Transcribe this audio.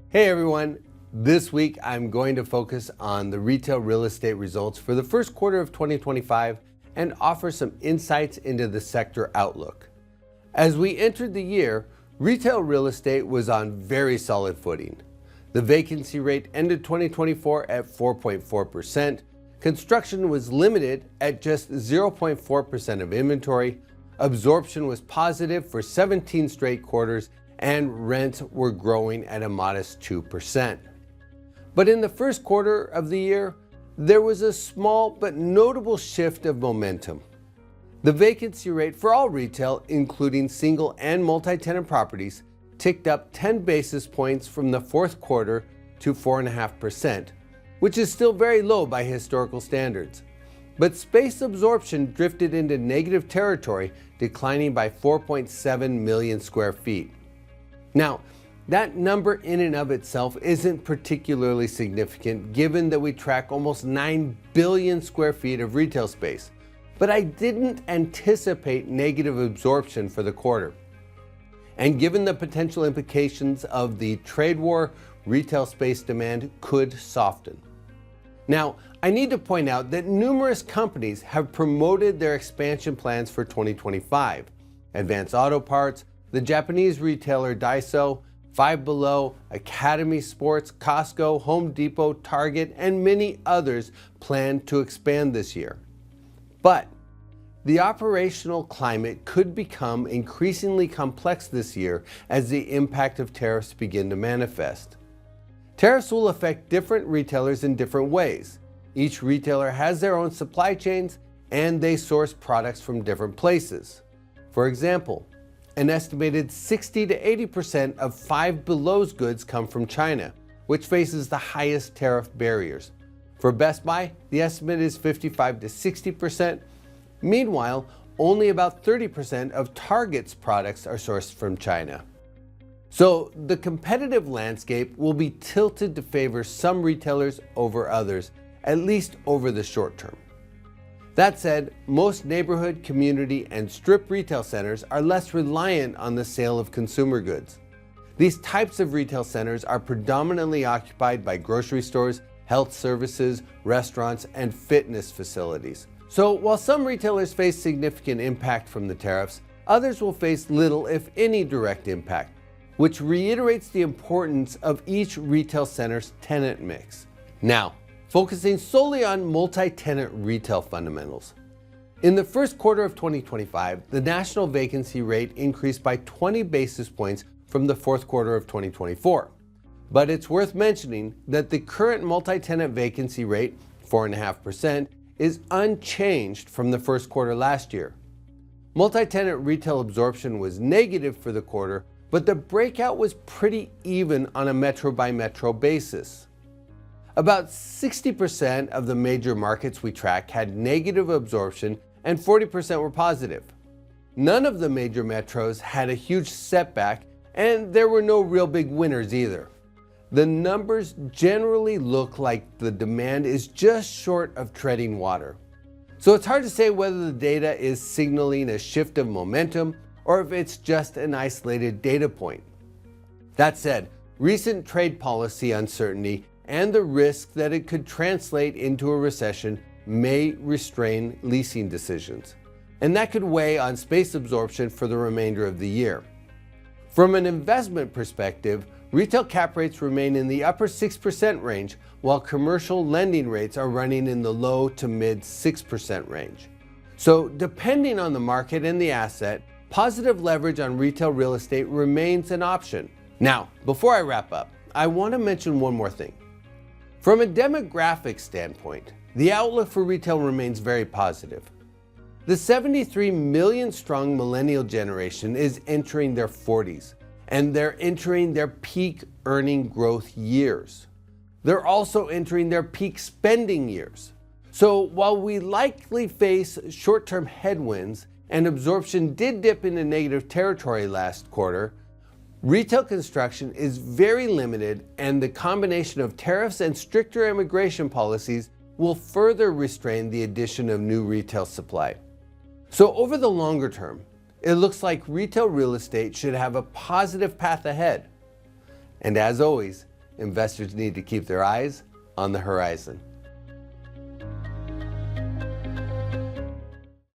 Hey everyone, this week I'm going to focus on the retail real estate results for the first quarter of 2025 and offer some insights into the sector outlook. As we entered the year, retail real estate was on very solid footing. The vacancy rate ended 2024 at 4.4%, construction was limited at just 0.4% of inventory, absorption was positive for 17 straight quarters, and rents were growing at a modest 2%. But in the first quarter of the year, there was a small but notable shift of momentum. The vacancy rate for all retail, including single and multi-tenant properties, ticked up 10 basis points from the fourth quarter to 4.5%, which is still very low by historical standards. But space absorption drifted into negative territory, declining by 4.7 million square feet. Now, that number in and of itself isn't particularly significant given that we track almost 9 billion square feet of retail space, but I didn't anticipate negative absorption for the quarter. And given the potential implications of the trade war, retail space demand could soften. Now, I need to point out that numerous companies have promoted their expansion plans for 2025. Advance Auto Parts, the Japanese retailer Daiso, Five Below, Academy Sports, Costco, Home Depot, Target, and many others plan to expand this year. But the operational climate could become increasingly complex this year as the impact of tariffs begin to manifest. Tariffs will affect different retailers in different ways. Each retailer has their own supply chains and they source products from different places. For example, an estimated 60 to 80% of Five Below's goods come from China, which faces the highest tariff barriers. For Best Buy, the estimate is 55 to 60%. Meanwhile, only about 30% of Target's products are sourced from China. So the competitive landscape will be tilted to favor some retailers over others, at least over the short term. That said, most neighborhood, community, and strip retail centers are less reliant on the sale of consumer goods. These types of retail centers are predominantly occupied by grocery stores, health services, restaurants, and fitness facilities. So while some retailers face significant impact from the tariffs, others will face little, if any, direct impact, which reiterates the importance of each retail center's tenant mix. Now, focusing solely on multi-tenant retail fundamentals. In the first quarter of 2025, the national vacancy rate increased by 20 basis points from the fourth quarter of 2024. But it's worth mentioning that the current multi-tenant vacancy rate, 4.5%, is unchanged from the first quarter last year. Multi-tenant retail absorption was negative for the quarter, but the breakout was pretty even on a metro by metro basis. About 60% of the major markets we track had negative absorption and 40% were positive. None of the major metros had a huge setback and there were no real big winners either. The numbers generally look like the demand is just short of treading water. So it's hard to say whether the data is signaling a shift of momentum or if it's just an isolated data point. That said, recent trade policy uncertainty and the risk that it could translate into a recession may restrain leasing decisions, and that could weigh on space absorption for the remainder of the year. From an investment perspective, retail cap rates remain in the upper 6% range, while commercial lending rates are running in the low to mid 6% range. So depending on the market and the asset, positive leverage on retail real estate remains an option. Now, before I wrap up, I want to mention one more thing. From a demographic standpoint, the outlook for retail remains very positive. The 73 million strong millennial generation is entering their 40s, and they're entering their peak earning growth years. They're also entering their peak spending years. So while we likely face short-term headwinds and absorption did dip into negative territory last quarter, retail construction is very limited, and the combination of tariffs and stricter immigration policies will further restrain the addition of new retail supply. So over the longer term, it looks like retail real estate should have a positive path ahead. And as always, investors need to keep their eyes on the horizon.